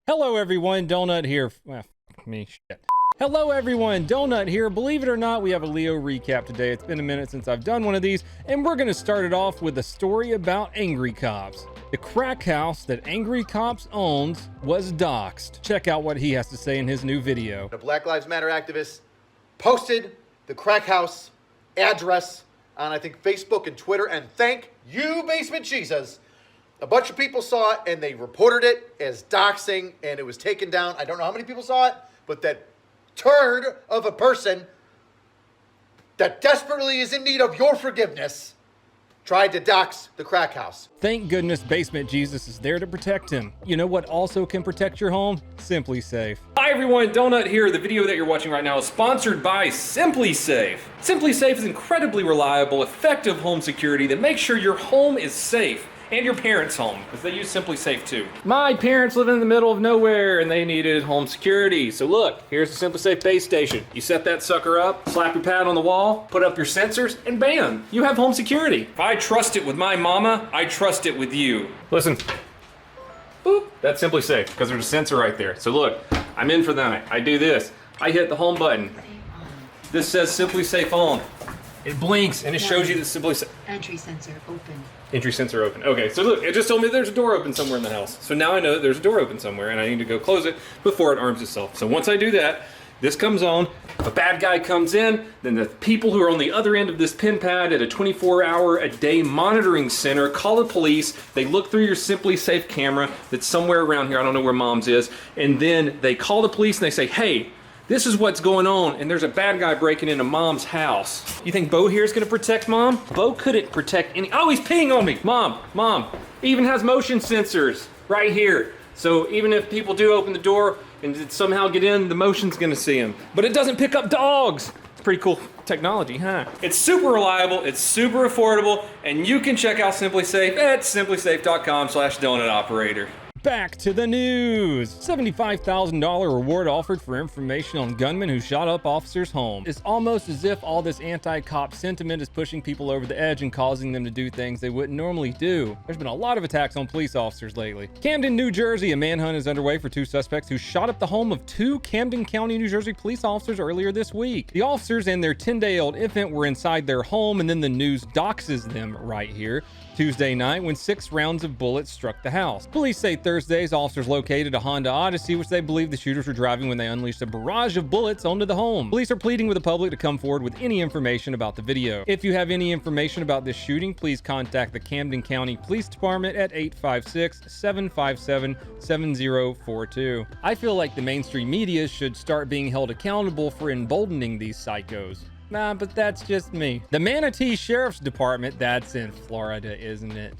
Hello everyone, Donut here. Well, me, shit. Hello everyone, Donut here. Believe it or not, we have a Leo recap today. It's been a minute since I've done one of these, and we're gonna start it off with a story about angry cops. The crack house that angry cops owns was doxxed. Check out what he has to say in his new video. A Black Lives Matter activist posted the crack house address on, I think, Facebook and Twitter, and thank you, Basement Jesus. A bunch of people saw it and they reported it as doxing, and it was taken down. I don't know how many people saw it, but that turd of a person that desperately is in need of your forgiveness tried to dox the crack house. Thank goodness Basement Jesus is there to protect him. You know what also can protect your home? Simply Safe. Hi everyone, Donut here. The video that you're watching right now is sponsored by Simply Safe. Simply Safe is incredibly reliable, effective home security that makes sure your home is safe. And your parents' home, because they use Simply Safe too. My parents live in the middle of nowhere and they needed home security. So look, here's the Simply Safe base station. You set that sucker up, slap your pad on the wall, put up your sensors, and bam, you have home security. If I trust it with my mama, I trust it with you. Listen, boop, that's Simply Safe, because there's a sensor right there. So look, I'm in for the night. I do this. I hit the home button. This says Simply Safe on. It blinks and it shows you the Simply Safe. Entry sensor open. Entry sensor open. Okay, so look, it just told me there's a door open somewhere in the house. So now I know that there's a door open somewhere and I need to go close it before it arms itself. So once I do that, this comes on. If a bad guy comes in, then the people who are on the other end of this pin pad at a 24-hour-a-day monitoring center call the police. They look through your Simply Safe camera that's somewhere around here. I don't know where mom's is. And then they call the police and they say, hey, this is what's going on, and there's a bad guy breaking into mom's house. You think Bo here is gonna protect mom? Bo couldn't protect any. Oh, he's peeing on me. Mom, he even has motion sensors right here. So even if people do open the door and somehow get in, the motion's gonna see him. But it doesn't pick up dogs. It's pretty cool technology, huh? It's super reliable, it's super affordable, and you can check out Simply Safe at simplysafe.com/donutoperator. Back to the news. $75,000 reward offered for information on gunman who shot up officer's home. It's almost as if all this anti-cop sentiment is pushing people over the edge and causing them to do things they wouldn't normally do. There's been a lot of attacks on police officers lately. Camden, New Jersey, a manhunt is underway for two suspects who shot up the home of two Camden County, New Jersey police officers earlier this week. The officers and their 10-day-old infant were inside their home, and then the news doxes them right here Tuesday night when 6 rounds of bullets struck the house. Police say Thursday's officers located a Honda Odyssey, which they believe the shooters were driving when they unleashed a barrage of bullets onto the home. Police are pleading with the public to come forward with any information about the video. If you have any information about this shooting, please contact the Camden County Police Department at 856-757-7042. I feel like the mainstream media should start being held accountable for emboldening these psychos. Nah, but that's just me. The Manatee Sheriff's Department, that's in Florida, isn't it?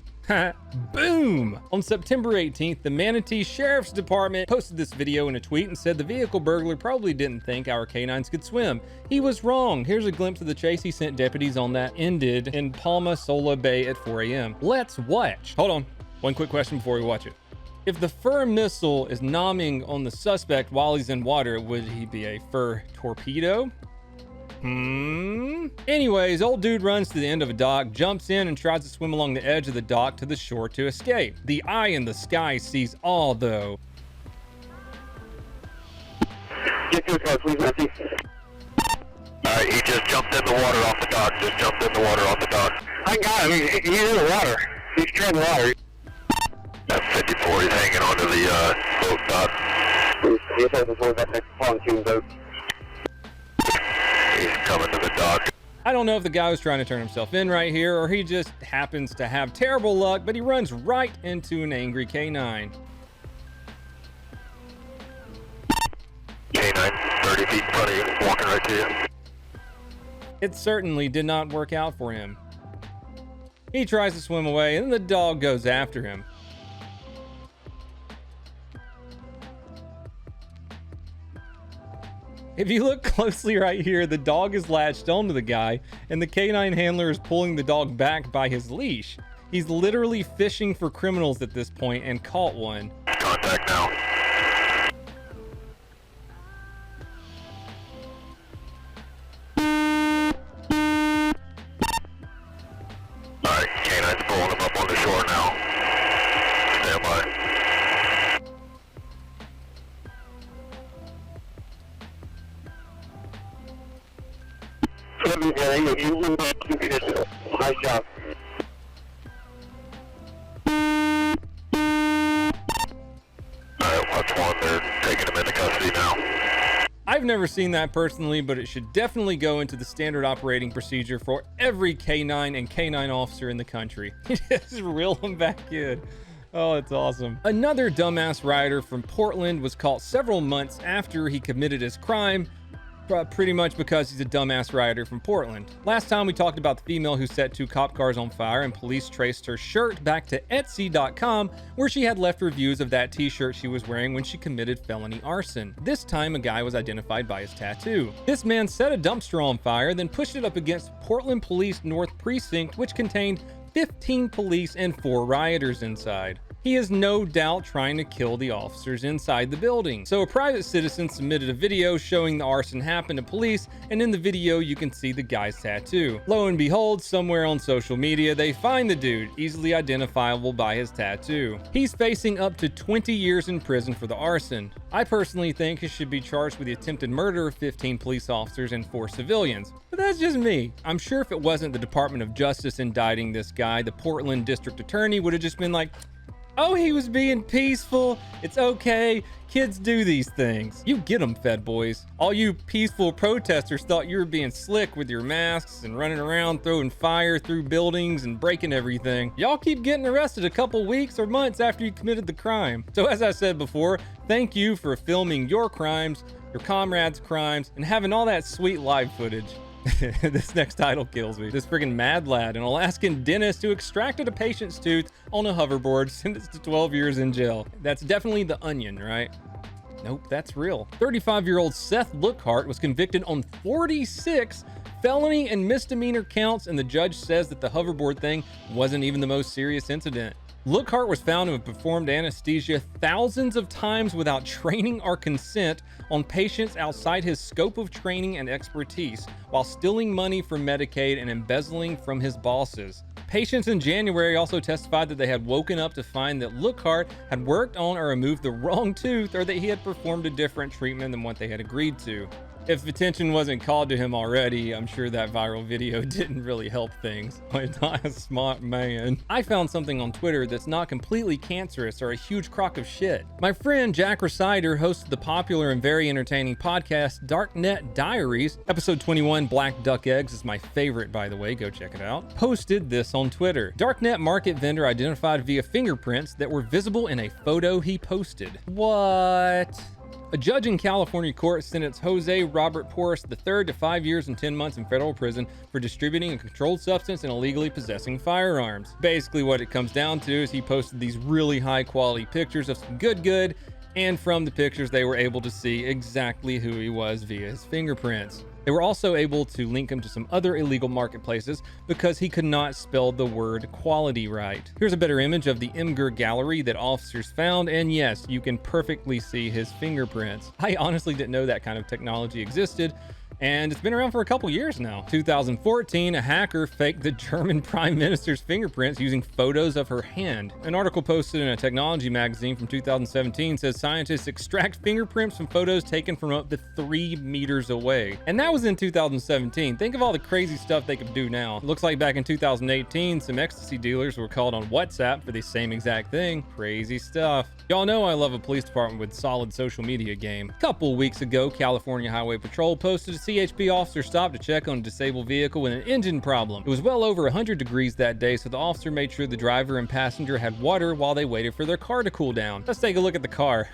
Boom! On September 18th, the Manatee Sheriff's Department posted this video in a tweet and said the vehicle burglar probably didn't think our canines could swim. He was wrong. Here's a glimpse of the chase he sent deputies on that ended in Palma Sola Bay at 4 a.m. Let's watch. Hold on. One quick question before we watch it. If the FUR missile is nomming on the suspect while he's in water, would he be a FUR torpedo? Anyways, old dude runs to the end of a dock, jumps in, and tries to swim along the edge of the dock to the shore to escape. The eye in the sky sees all, though. Get to a car, please, Matthew. Alright, he just jumped in the water off the dock. I got him. He's in the water. He's treading water. That's 54. He's hanging onto the boat dock. He's heading towards that next pontoon boat. He's coming to the dock. I don't know if the guy was trying to turn himself in right here, or he just happens to have terrible luck, but he runs right into an angry canine. K9, 30 feet in front of you, walking right to you. It certainly did not work out for him. He tries to swim away, and the dog goes after him. If you look closely right here, the dog is latched onto the guy, and the canine handler is pulling the dog back by his leash. He's literally fishing for criminals at this point and caught one. Contact now. Alright, K9's pulling him up on the shore now. Stand by. Nice job. Alright, watch one. They're taking him into custody now. I've never seen that personally, but it should definitely go into the standard operating procedure for every K9 and K9 officer in the country. Just reel them back in. Oh, it's awesome. Another dumbass rider from Portland was caught several months after he committed his crime, pretty much because he's a dumbass rider from Portland. Last time we talked about the female who set 2 cop cars on fire and police traced her shirt back to Etsy.com, where she had left reviews of that t-shirt she was wearing when she committed felony arson. This time a guy was identified by his tattoo. This man set a dumpster on fire, then pushed it up against Portland Police North Precinct, which contained 15 police and 4 rioters inside. He is no doubt trying to kill the officers inside the building. So a private citizen submitted a video showing the arson happened to police, and in the video you can see the guy's tattoo. Lo and behold, somewhere on social media they find the dude, easily identifiable by his tattoo. He's facing up to 20 years in prison for the arson. I personally think he should be charged with the attempted murder of 15 police officers and 4 civilians. But that's just me. I'm sure if it wasn't the Department of Justice indicting this guy, the Portland District Attorney would have just been like, oh, he was being peaceful. It's okay. Kids do these things. You get them, Fed boys. All you peaceful protesters thought you were being slick with your masks and running around throwing fire through buildings and breaking everything. Y'all keep getting arrested a couple weeks or months after you committed the crime. So as I said before, thank you for filming your crimes, your comrades' crimes, and having all that sweet live footage. This next title kills me. This friggin' mad lad, an Alaskan dentist who extracted a patient's tooth on a hoverboard, sentenced to 12 years in jail. That's definitely The Onion, right? Nope, that's real. 35-year-old Seth Lookhart was convicted on 46 felony and misdemeanor counts, and the judge says that the hoverboard thing wasn't even the most serious incident. Lookhart was found to have performed anesthesia thousands of times without training or consent on patients outside his scope of training and expertise, while stealing money from Medicaid and embezzling from his bosses. Patients in January also testified that they had woken up to find that Lookhart had worked on or removed the wrong tooth, or that he had performed a different treatment than what they had agreed to. If attention wasn't called to him already, I'm sure that viral video didn't really help things. He's not a smart man. I found something on Twitter that's not completely cancerous or a huge crock of shit. My friend Jack Resider hosted the popular and very entertaining podcast Darknet Diaries. Episode 21, Black Duck Eggs, is my favorite, by the way, go check it out. Posted this on Twitter. Darknet market vendor identified via fingerprints that were visible in a photo he posted. What? A judge in California court sentenced Jose Robert Porras III to 5 years and 10 months in federal prison for distributing a controlled substance and illegally possessing firearms. Basically what it comes down to is he posted these really high quality pictures of some good, and from the pictures they were able to see exactly who he was via his fingerprints. They were also able to link him to some other illegal marketplaces because he could not spell the word quality right. Here's a better image of the Imgur gallery that officers found, and yes, you can perfectly see his fingerprints. I honestly didn't know that kind of technology existed, and it's been around for a couple years now. 2014, a hacker faked the German Prime Minister's fingerprints using photos of her hand. An article posted in a technology magazine from 2017 says scientists extract fingerprints from photos taken from up to 3 meters away. And that was in 2017. Think of all the crazy stuff they could do now. It looks like back in 2018, some ecstasy dealers were called on WhatsApp for the same exact thing. Crazy stuff. Y'all know I love a police department with solid social media game. A couple weeks ago, California Highway Patrol posted a CHP officer stopped to check on a disabled vehicle with an engine problem. It was well over 100 degrees that day, so the officer made sure the driver and passenger had water while they waited for their car to cool down. Let's take a look at the car.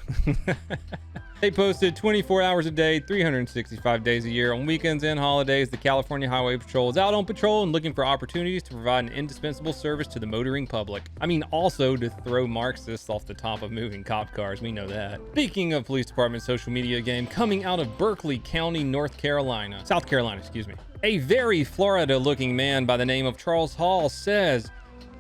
They posted 24 hours a day, 365 days a year. On weekends and holidays, the California Highway Patrol is out on patrol and looking for opportunities to provide an indispensable service to the motoring public. I mean, also to throw Marxists off the top of moving cop cars, we know that. Speaking of police department social media game, coming out of Berkeley County, South Carolina, excuse me. A very Florida-looking man by the name of Charles Hall says,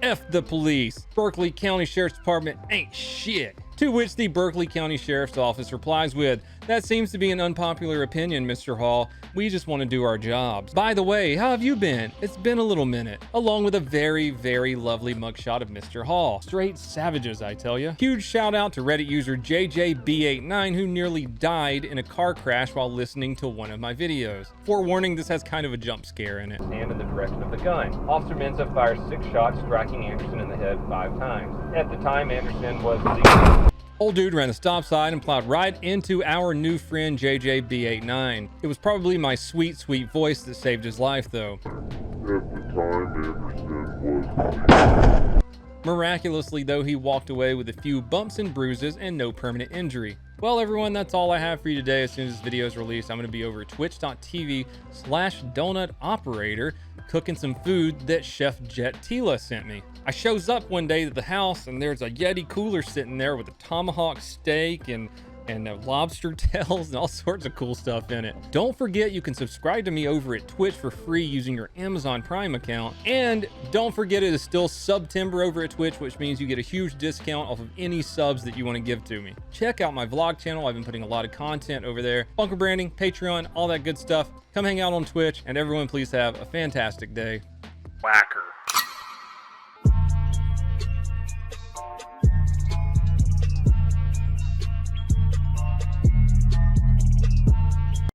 F the police. Berkeley County Sheriff's Department ain't shit. To which the Berkeley County Sheriff's Office replies with, "That seems to be an unpopular opinion, Mr. Hall. We just want to do our jobs. By the way, how have you been? It's been a little minute." Along with a very, very lovely mugshot of Mr. Hall. Straight savages, I tell you. Huge shout out to Reddit user JJB89 who nearly died in a car crash while listening to one of my videos. Forewarning, this has kind of a jump scare in it. And in the direction of the gun. Officer Menza fires 6 shots, striking Anderson in the head 5 times. At the time, Anderson was Old dude ran the stop sign and plowed right into our new friend JJB89. It was probably my sweet, sweet voice that saved his life, though. Miraculously, though, he walked away with a few bumps and bruises and no permanent injury. Well, everyone, that's all I have for you today. As soon as this video is released, I'm going to be over at twitch.tv/donutoperator cooking some food that Chef Jet Tila sent me. I shows up one day to the house and there's a Yeti cooler sitting there with a tomahawk steak and lobster tails and all sorts of cool stuff in it. Don't forget you can subscribe to me over at Twitch for free using your Amazon Prime account. And don't forget it is still September over at Twitch, which means you get a huge discount off of any subs that you want to give to me. Check out my vlog channel. I've been putting a lot of content over there. Bunker branding, Patreon, all that good stuff. Come hang out on Twitch, and everyone please have a fantastic day. Whack.